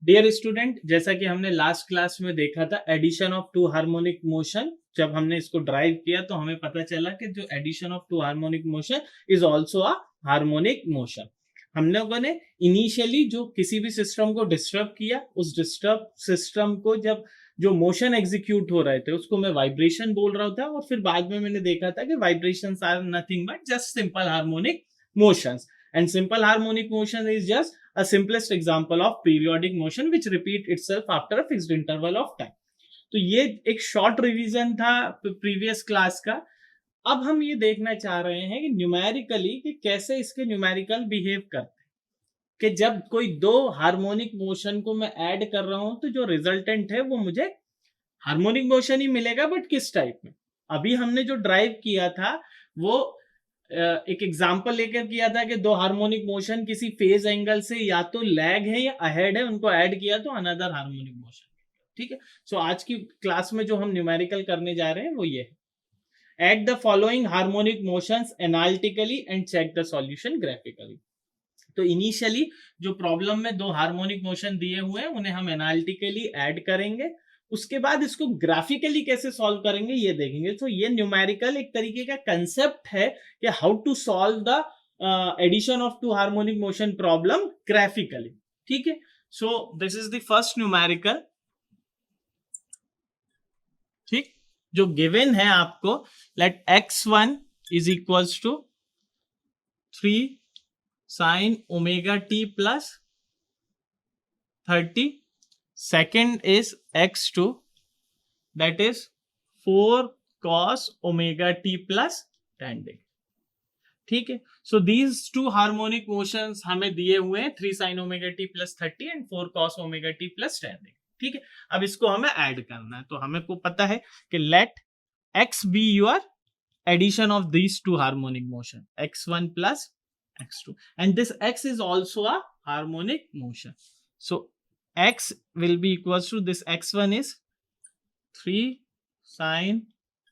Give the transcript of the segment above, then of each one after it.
Dear student, जैसा कि हमने लास्ट क्लास में देखा था addition of two harmonic motion, जब हमने इसको ड्राइव किया तो हमें पता चला कि जो addition of two harmonic motion is also a harmonic motion. हम लोगों ने इनिशियली जो किसी भी सिस्टम को डिस्टर्ब किया, उस डिस्टर्ब सिस्टम को जब जो मोशन एग्जीक्यूट हो रहे थे उसको मैं वाइब्रेशन बोल रहा था, और फिर बाद में मैंने देखा था कि vibrations are nothing but just simple harmonic motions, and simple harmonic motion is just a simplest example of periodic motion which repeat itself after a fixed interval of time। तो ये एक शॉर्ट रिवीजन था previous class का। अब हम ये देखना चाह रहे हैं कि न्यूमेरिकली कि कैसे इसके न्यूमेरिकल बिहेव करते हैं, कि जब कोई दो हार्मोनिक मोशन को मैं ऐड कर रहा हूं तो जो रिजल्टेंट है वो मुझे हार्मोनिक मोशन ही मिलेगा, बट किस टाइप में। अभी हमने जो ड्राइव किया था वो एक एग्जांपल लेकर किया था कि दो हार्मोनिक मोशन किसी फेज एंगल से या तो लैग है या अहेड है, उनको ऐड किया तो अनदर हार्मोनिक मोशन। ठीक है, सो आज की क्लास में जो हम न्यूमेरिकल करने जा रहे हैं वो ये है, add the following harmonic motions analytically and check the solution graphically. तो इनिशियली जो प्रॉब्लम में दो हार्मोनिक मोशन दिए हुए हैं उन्हें हम एनालिटिकली ऐड करेंगे, उसके बाद इसको ग्राफिकली कैसे सॉल्व करेंगे ये देखेंगे। तो ये न्यूमेरिकल एक तरीके का कंसेप्ट है कि how to solve the addition of two harmonic motion problem graphically. ठीक है, so this is the first numerical. ठीक, जो गिवन है आपको, let x1 is equals to 3 sin omega t plus 30. Second is x2, that is 4 cos omega t plus 10 degree. ठीक है, so these two harmonic motions हमें दिए हुए हैं 3 sin omega t plus 30 and 4 cos omega t plus 10 degree. ठीक है, अब इसको हमें ऐड करना है, तो हमें को पता है कि late x be your addition of these two harmonic motion, x1 plus x2, and this x is also a harmonic motion. So x will be equals to, this x1 is 3 sin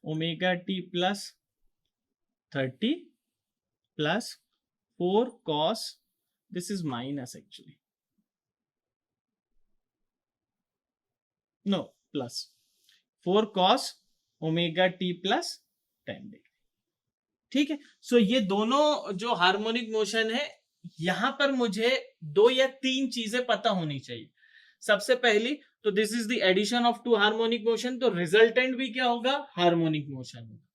omega t plus 30 plus 4 cos, this is minus actually, no plus 4 cos omega t plus 10 degree. ठीक है, सो ये दोनों जो harmonic motion है, यहां पर मुझे 2 या 3 चीजें पता होनी चाहिए। सबसे पहली तो this is the addition of two harmonic motion, तो रिजल्टेंट भी क्या होगा, हार्मोनिक मोशन होगा।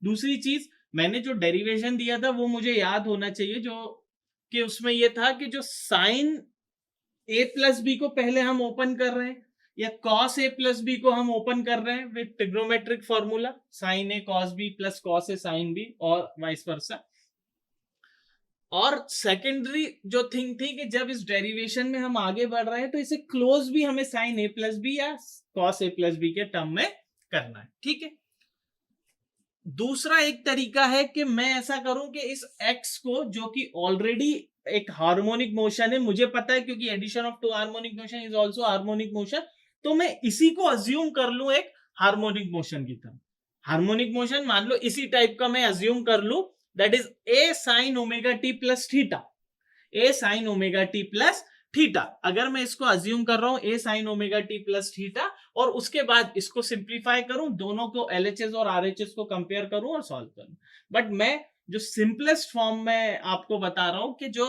दूसरी चीज, मैंने जो डेरिवेशन दिया था वो मुझे याद होना चाहिए, जो कि उसमें ये था कि जो साइन a प्लस बी को पहले हम ओपन कर रहे हैं, या cos a प्लस बी को हम ओपन कर रहे हैं with trigonometric formula sin a cos b plus cos a sin b और वाइस वर्सा। और सेकेंडरी जो थिंग थी कि जब इस डेरिवेशन में हम आगे बढ़ रहे हैं तो इसे क्लोज भी हमें sin a प्लस बी या cos a प्लस बी के टर्म में करना है। ठीक है, दूसरा एक तरीका है कि मैं ऐसा करूं कि इस x को, जो कि ऑलरेडी एक हार्मोनिक मोशन है, मुझे पता है क्योंकि addition of two harmonic motion is also harmonic motion, तो मैं इसी को अज्यूम कर लूं एक हार्मोनिक मोशन की तरह। हार्मोनिक मोशन मान लो इसी टाइप का मैं अज्यूम कर लूं, that is a sin omega t plus theta, a sin omega t plus theta. अगर मैं इसको अज्यूम कर रहा हूं a sin omega t plus theta, और उसके बाद इसको सिंप्लीफाई करूं, दोनों को LHS और RHS को कंपेयर करूं और सॉल्व करूं, बट मैं जो सिंपलेस्ट फॉर्म में आपको बता रहा हूं कि जो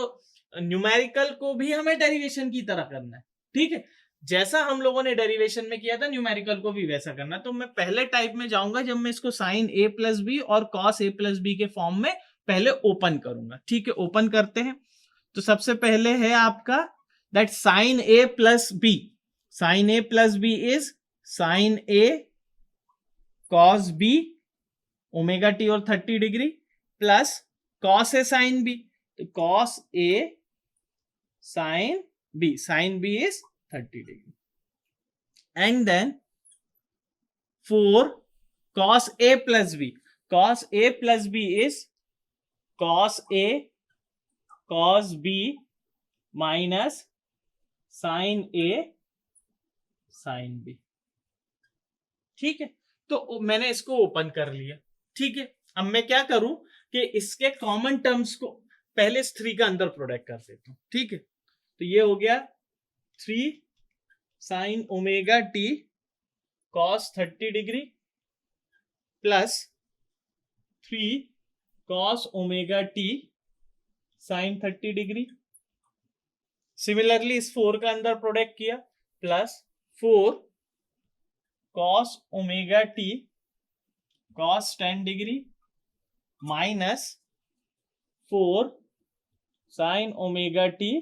न्यूमेरिकल को भी हमें डेरिवेशन की तरह करना है। ठीक है, जैसा हम लोगों ने डेरिवेशन में किया था न्यूमेरिकल को भी वैसा करना। तो मैं पहले टाइप में जाऊंगा जब मैं इसको साइन a प्लस बी और cos a प्लस बी के फॉर्म में पहले ओपन करूंगा। ठीक है, ओपन करते हैं। तो सबसे पहले है आपका that sine a plus B, sine a plus B is sine a cos b omega T और 30 degree plus cos a sin b, तो cos a sin b, sin b is 30 degree, and then 4 cos a plus b, cos a plus b is cos a cos b minus sin a sin b। ठीक है, तो मैंने इसको open कर लिया। ठीक है, अब मैं क्या करूं कि इसके कॉमन टर्म्स को पहले 3 का अंदर प्रोडक्ट कर देता हूं। ठीक है, तो ये हो गया 3 sine omega T cos 30 degree plus 3 cos omega T sine 30 degree. Similarly इस 4 का अंदर प्रोडक्ट किया, plus 4 cos omega T cos 10 degree minus 4 sine omega T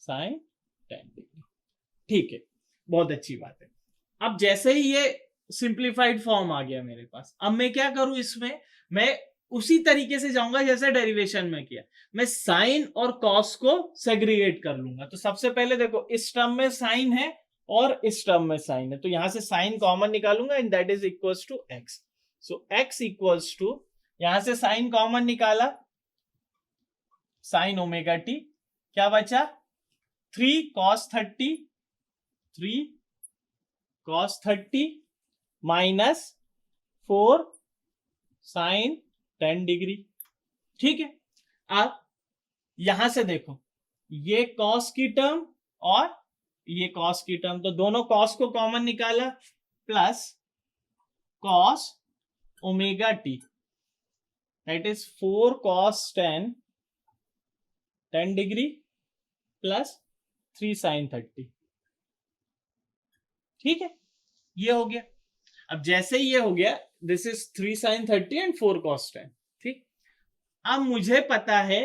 sine 10 degree. ठीक है, बहुत अच्छी बात है। अब जैसे ही ये सिंप्लीफाइड फॉर्म आ गया मेरे पास, अब मैं क्या करूं, इसमें मैं उसी तरीके से जाऊंगा जैसे डेरिवेशन में किया। मैं साइन और कॉस को सेग्रीगेट कर लूंगा। तो सबसे पहले देखो, इस टर्म में साइन है और इस टर्म में साइन है, तो यहां से साइन कॉमन निकालूंगा and that is equals to X. So X equals to, यहां से साइन कॉमन निकाला, साइन ओमेगा टी, क्या बचा 3 cos 30, 3 cos 30 minus 4 sine 10 degree. ठीक है, अब यहां से देखो, ये cos की टर्म और ये cos की टर्म, तो दोनों cos को कॉमन निकाला, plus cos omega T, that is 4 cos 10 degree plus 3 sine 30। ठीक है, ये हो गया। अब जैसे ही ये हो गया, this is 3 sine 30 and 4 cos 10। ठीक, अब मुझे पता है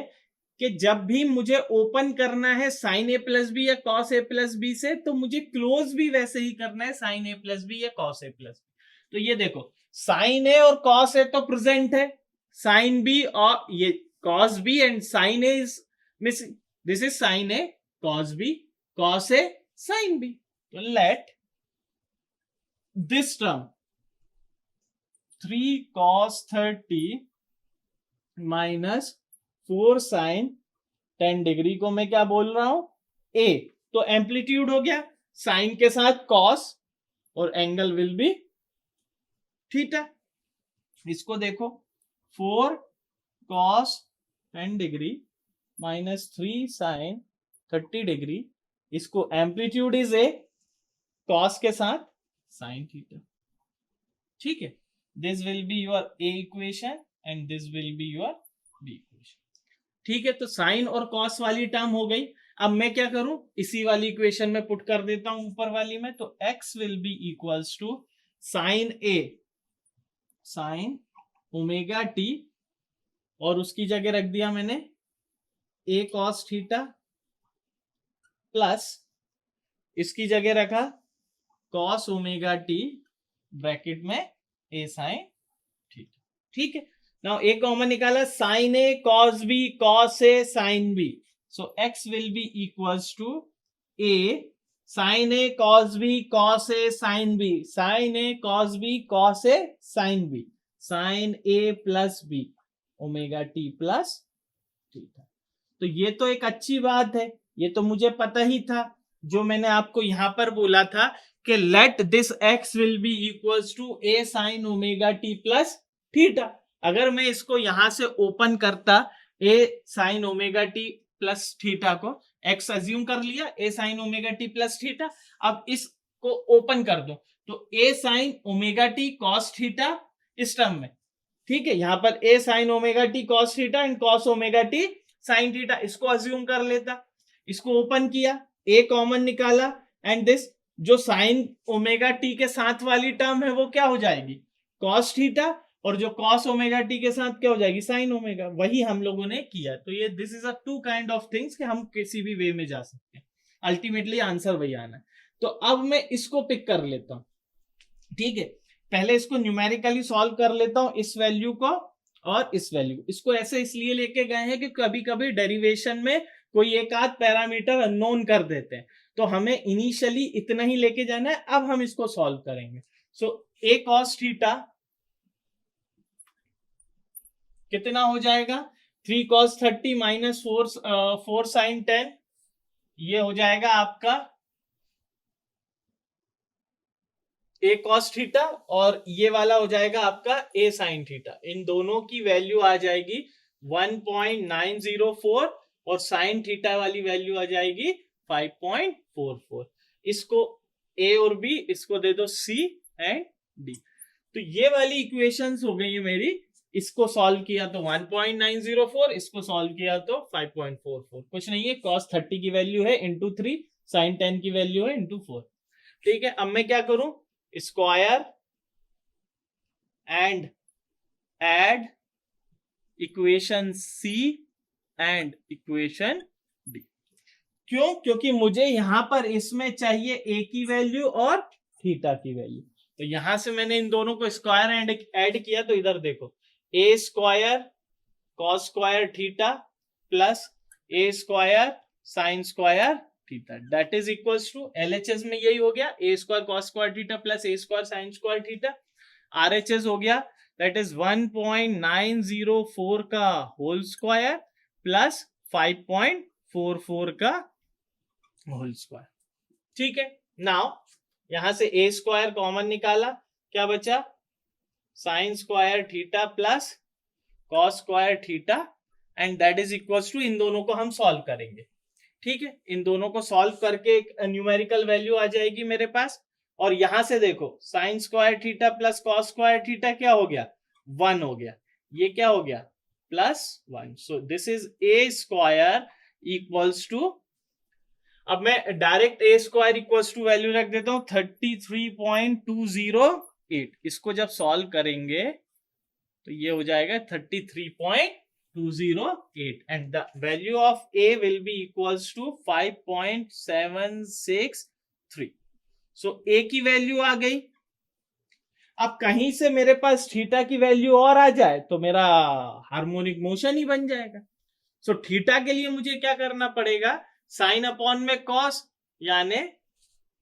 कि जब भी मुझे ओपन करना है साइन ए प्लस बी या कॉस ए प्लस बी से, तो मुझे क्लोज भी वैसे ही करना है साइन ए प्लस बी या कॉस ए प्लस बी। तो ये देखो, साइन ए और कॉस ए तो प्रेजेंट है, साइन बी और ये cos B and sine A is missing, this is sine A cos B, cos A sine B. तो let this term 3 cos 30 minus 4 sine 10 degree को मैं क्या बोल रहा हूं, ए। तो एम्पलीट्यूड हो गया, साइन के साथ कॉस और एंगल विल बी थीटा। इसको देखो, 4 cos 10 degree minus 3 sine 30 degree, इसको एम्पलीट्यूड इज ए, कॉस के साथ साइन थीटा। ठीक है, this will be your A equation and this will be your B equation. ठीक है, तो साइन और कॉस वाली टर्म हो गई। अब मैं क्या करूं, इसी वाली इक्वेशन में पुट कर देता हूं ऊपर वाली में। तो x will be equals to sine A sine omega T, और उसकी जगह रख दिया मैंने a cos थीटा, प्लस इसकी जगह रखा cos ओमेगा टी ब्रैकेट में a साइन थीटा। ठीक है, नाउ a कॉमन निकाला, sign a cos b cos a sin b, so x will be equals to a sin a cos b cos a sin b, sin a cos b cos a sin b, sin a plus b omega t plus theta. तो ये तो एक अच्छी बात है, ये तो मुझे पता ही था, जो मैंने आपको यहां पर बोला था कि let this x will be equals to a sin omega t plus theta. अगर मैं इसको यहां से ओपन करता, a sin omega t plus theta को, x अज्यूम कर लिया, a sin omega t plus theta. अब इसको ओपन कर दो, तो a sin omega t cos theta इस टर्म में। ठीक है, यहां पर a sin omega t cos theta and cos omega t sin theta, इसको अज्यूम कर लेता। इसको ओपन किया, a कॉमन निकाला, एंड दिस जो साइन ओमेगा टी के साथ वाली टर्म है वो क्या हो जाएगी, कॉस थीटा, और जो कॉस ओमेगा टी के साथ क्या हो जाएगी, साइन ओमेगा। वही हम लोगों ने किया। तो ये this is a two kind of things कि हम किसी भी वे में जा सकते हैं, अल्टीमेटली आंसर वही आना है। तो अब मैं इसको पिक कर लेता हूं। ठीक है, पहले इसको न्यूमेरिकली सॉल्व कर लेता हूं, इस वैल्यू को और इस वैल्यू। इसको ऐसे इसलिए लेके गए हैं कि कभी कभी डेरिवेशन में कोई एक आध पैरामीटर अननोन कर देते हैं, तो हमें इनिशियली इतना ही लेके जाना है। अब हम इसको सॉल्व करेंगे। सो a cos थीटा कितना हो जाएगा, 3 cos 30 माइनस 4 sin 10, ये हो जाएगा आपका a cos थीटा, और ये वाला हो जाएगा आपका a sin थीटा। इन दोनों की वैल्यू आ जाएगी 1.904 और sin थीटा वाली वैल्यू आ जाएगी 5.44। इसको ए और बी, इसको दे दो सी एंड डी। तो ये वाली इक्वेशंस हो गई है मेरी। इसको सॉल्व किया तो 1.904, इसको सॉल्व किया तो 5.44। कुछ नहीं है, cos 30 की वैल्यू है इंटू 3, sin 10 की वैल्यू है इंटू 4। ठीक है, अब मैं क्या करूं, square and add equation C and equation D. क्यों? क्योंकि मुझे यहां पर इसमें चाहिए ए की वैल्यू और थीटा की वैल्यू। तो यहां से मैंने इन दोनों को स्क्वायर एंड ऐड किया, तो इधर देखो, A square cos square theta plus A square sine square theta, that is equals to, LHS में यही हो गया, A square cos square theta plus A square sine square theta. RHS हो गया, दैट इज 1.904 का होल स्क्वायर प्लस 5.44 का whole square. ठीक है, नाउ यहां से ए स्क्वायर कॉमन निकाला, क्या बचा, sine square theta plus cos square theta, and that is equals to, इन दोनों को हम सॉल्व करेंगे। ठीक है, इन दोनों को सॉल्व करके एक न्यूमेरिकल वैल्यू आ जाएगी मेरे पास। और यहां से देखो, sign square theta plus cos square theta क्या हो गया, 1 हो गया, ये क्या हो गया, +1। So this is A square equals to, अब मैं direct A square equals to value रख देता हूं 33.208। इसको जब सॉल्व करेंगे तो ये हो जाएगा 33.208 and the value of A will be equals to 5.763। So A की वैल्यू आ गई। अब कहीं से मेरे पास थीटा की वैल्यू और आ जाए तो मेरा हार्मोनिक मोशन ही बन जाएगा। सो थीटा के लिए मुझे क्या करना पड़ेगा, साइन अपॉन में कॉस, यानी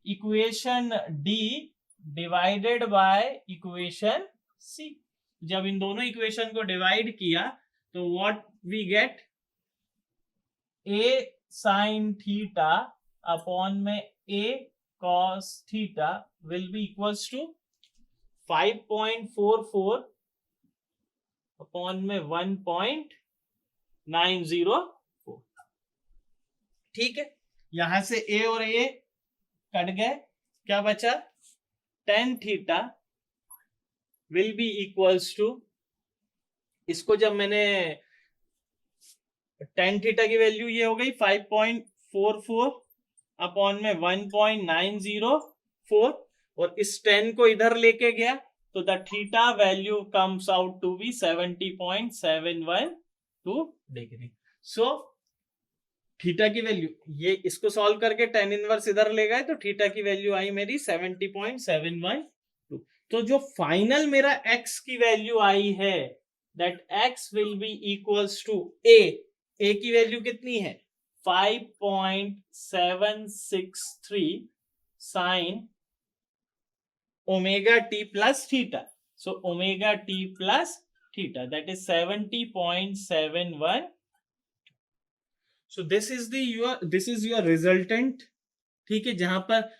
equation D divided by equation C. जब इन दोनों इक्वेशन को डिवाइड किया तो what we get, A sine theta upon में A cos theta will be equals to 5.44 upon में 1.904। ठीक है, यहां से ए और ए कट गए, क्या बचा, tan theta will be equals to, इसको जब मैंने tan थीटा की वैल्यू ये हो गई 5.44 अपॉन में 1.904, और इस 10 को इधर लेके गया तो the theta value comes out to be 70.712 degree. So theta की वैल्यू, ये इसको सॉल्व करके tan इनवर्स इधर ले गए तो थीटा की वैल्यू आई मेरी 70.712। तो जो फाइनल मेरा x की वैल्यू आई है, that x will be equals to A की वैल्यू कितनी है, 5.763 sine omega T plus theta. So omega T plus theta, that is 70.71। So this is your resultant. ठीक है, जहां पर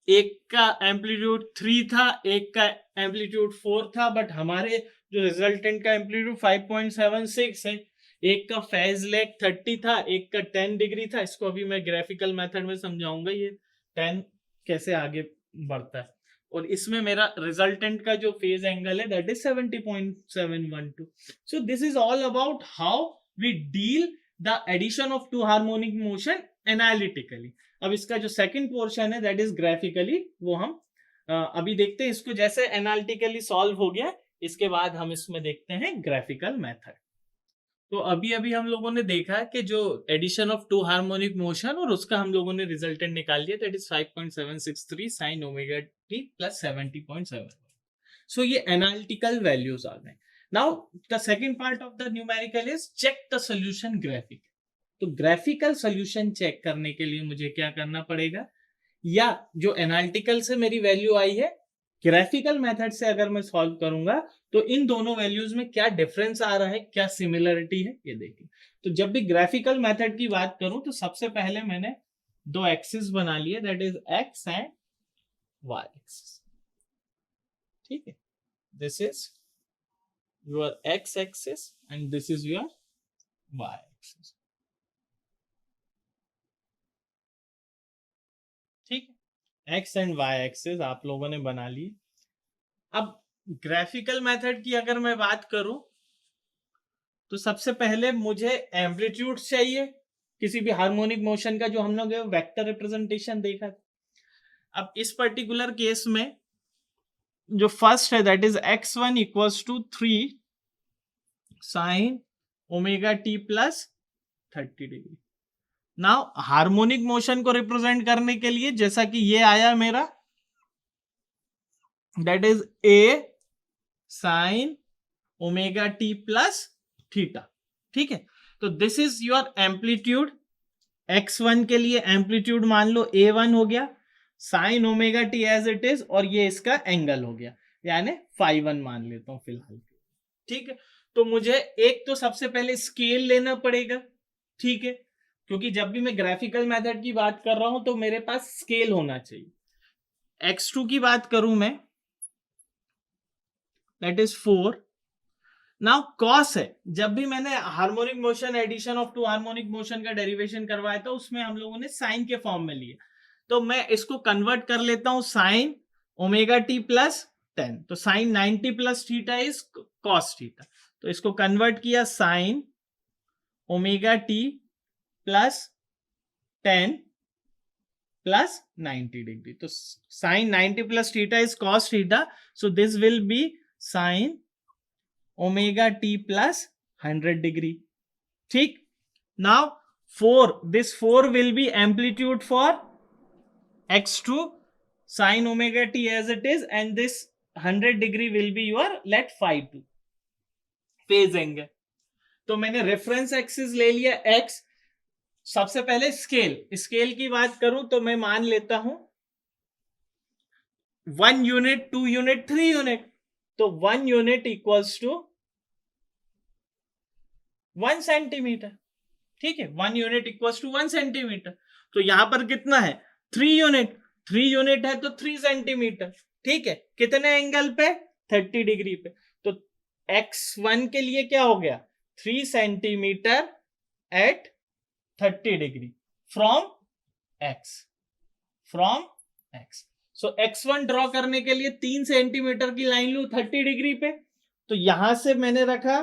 एक का एम्पलीट्यूड 3 था, एक का एम्पलीट्यूड 4 था, बट हमारे जो रिजल्टेंट का एम्पलीट्यूड 5.76 है। एक का फेज लेग 30 था, एक का 10 डिग्री था। इसको अभी मैं ग्राफिकल मेथड में समझाऊंगा, ये 10 कैसे आगे बढ़ता है। और इसमें मेरा रिजल्टेंट का जो फेज एंगल है that is 70.712। So this is all about how we deal the addition of two harmonic motion analytically. अब इसका जो सेकंड पोर्शन है दैट इज ग्राफिकली, वो हम अभी देखते हैं। इसको जैसे एनालिटिकली सॉल्व हो गया, इसके बाद हम इसमें देखते हैं ग्राफिकल मेथड। तो अभी हम लोगों ने देखा कि जो addition of two harmonic motion, और उसका हम लोगों ने रिजल्टेंट निकाल लिया, that is 5.763 sine omega T plus 70.7। सो ये एनालिटिकल वैल्यूज आ गए। Now the second part of the numerical is check the solution graphic. तो ग्राफिकल सॉल्यूशन चेक करने के लिए मुझे क्या करना पड़ेगा, या जो एनालिटिकल से मेरी वैल्यू आई है, ग्राफिकल मेथड से अगर मैं सॉल्व करूंगा तो इन दोनों वैल्यूज में क्या डिफरेंस आ रहा है, क्या सिमिलरिटी है, ये देखिए। तो जब भी ग्राफिकल मेथड की बात करूं तो सबसे पहले मैंने दो एक्सिस बना लिए, that is X and Y axis. ठीक है, this is your X axis and this is your Y axis. ठीक है, एक्स एंड वाई एक्सिस आप लोगों ने बना ली। अब ग्राफिकल मेथड की अगर मैं बात करूं तो सबसे पहले मुझे एम्पलीट्यूड चाहिए किसी भी हार्मोनिक मोशन का, जो हम लोग वेक्टर रिप्रेजेंटेशन देखा था। अब इस पर्टिकुलर केस में जो फर्स्ट है that is x1 equals to 3 sine omega T plus 30 degree. Now harmonic motion को रिप्रेजेंट करने के लिए जैसा कि ये आया मेरा, that is a sine omega T plus theta. ठीक है, तो this is your amplitude. x1 के लिए एम्पलीट्यूड मान लो a1 हो गया, sine omega T as it is, और ये इसका एंगल हो गया, यानी φ1 मान लेता हूं फिलहाल। ठीक है, तो मुझे एक तो सबसे पहले स्केल लेना पड़ेगा। ठीक है, क्योंकि जब भी मैं ग्राफिकल मेथड की बात कर रहा हूं तो मेरे पास स्केल होना चाहिए। x2 की बात करूं मैं, दैट इज 4। नाउ कॉस है, जब भी मैंने harmonic motion, addition of two harmonic motion का डेरिवेशन करवाया था उसमें हम लोगों ने साइन के फॉर्म में लिया, तो मैं इसको कन्वर्ट कर लेता हूं साइन ओमेगा टी प्लस 10। तो sine 90 plus theta is cos theta, तो इसको कन्वर्ट किया sine omega T plus 10 plus 90 degree. तो sine 90 plus theta is cos theta, so this will be sine omega T plus 100 degree. ठीक, now 4, this 4 will be amplitude for x2 sin omega t as it is, and this 100 degree will be your let phi2 phase angle. तो मैंने reference axis ले लिया x। सबसे पहले scale की बात करूं तो मैं मान लेता हूं 1 यूनिट, 2 यूनिट, 3 यूनिट। तो 1 यूनिट इक्वल्स टू 1 सेंटीमीटर। ठीक है, 1 यूनिट इक्वल्स टू 1 सेंटीमीटर। तो यहां पर कितना है, 3 यूनिट। 3 यूनिट है तो 3 सेंटीमीटर। ठीक है, कितने एंगल पे, 30 डिग्री पे। तो x1 के लिए क्या हो गया, 3 centimetre at 30 degree from x। So x1 draw करने के लिए 3 सेंटीमीटर की लाइन लू 30 डिग्री पे। तो यहां से मैंने रखा,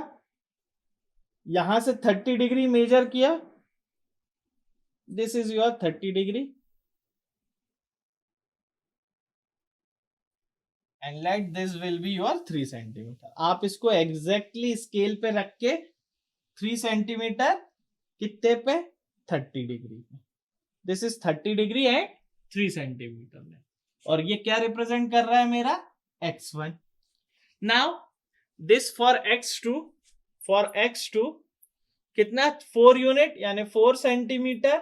यहां से 30 डिग्री मेजर किया, this is your 30 degree, and let this will be your 3 centimetre. आप इसको एग्जैक्टली स्केल पे रख के 3 सेंटीमीटर कितने पे, 30 डिग्री पे, this is 30 degree and 3 centimetre में। और ये क्या रिप्रेजेंट कर रहा है मेरा, x1। Now this for x2 कितना, 4 यूनिट यानी 4 centimetre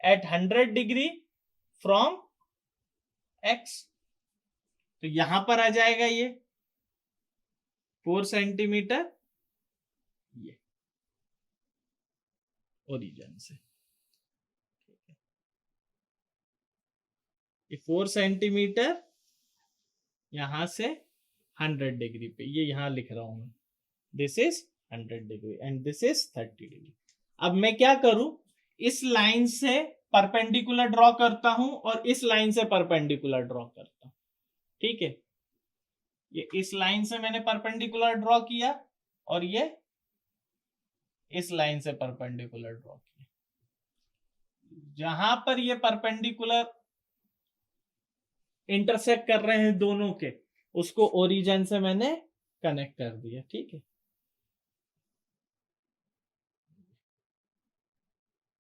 at 100 degree from x। तो यहां पर आ जाएगा ये 4 सेंटीमीटर ये ओरिजिन से, ये 4 सेंटीमीटर यहां से 100 डिग्री पे, ये यहां लिख रहा हूं मैं, this is 100 degree and this is 30 degree. अब मैं क्या करूं, इस लाइन से परपेंडिकुलर ड्रॉ करता हूं और इस लाइन से परपेंडिकुलर ड्रॉ करता हूं। ठीक है, ये इस लाइन से मैंने परपेंडिकुलर ड्रॉ किया और ये इस लाइन से परपेंडिकुलर ड्रॉ किया। जहां पर ये परपेंडिकुलर इंटरसेक्ट कर रहे हैं दोनों के, उसको ओरिजिन से मैंने कनेक्ट कर दिया। ठीक है,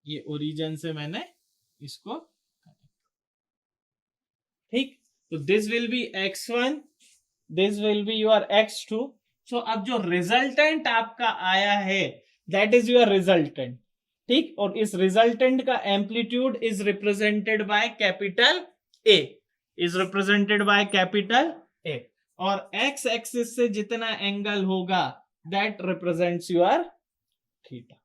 ये ओरिजिन से मैंने इसको, ठीक। तो this will B x1, this will be your x2। सो अब जो रिजल्टेंट आपका आया है दैट इज योर रिजल्टेंट। ठीक, और इस रिजल्टेंट का amplitude is represented by capital A, is represented by capital A, और x एक्सिस से जितना एंगल होगा दैट रिप्रेजेंट्स योर थीटा।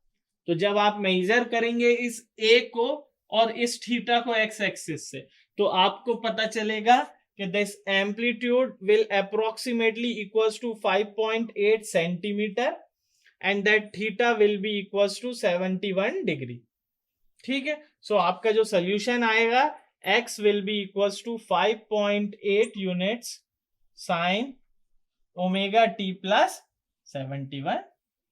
तो जब आप मेजर करेंगे इस A को और इस थीटा को x एक्सिस से, तो आपको पता चलेगा कि this amplitude will approximately equals to 5.8 centimetre and that theta will be equals to 71 degree. ठीक है, सो आपका जो सोल्यूशन आएगा x will be equals to 5.8 units sin omega t plus 71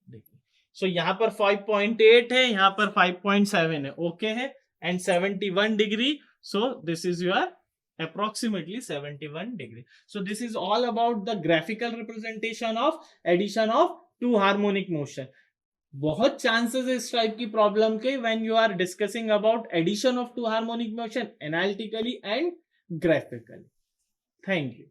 degree. So यहाँ पर 5.8 है, यहाँ पर 5.7 है, ओके है, and 71 degree. So this is your approximately 71 degree. So this is all about the graphical representation of addition of two harmonic motion. बहुत chances इस type की प्रॉब्लम के when you are discussing about addition of two harmonic motion analytically and graphically. Thank you.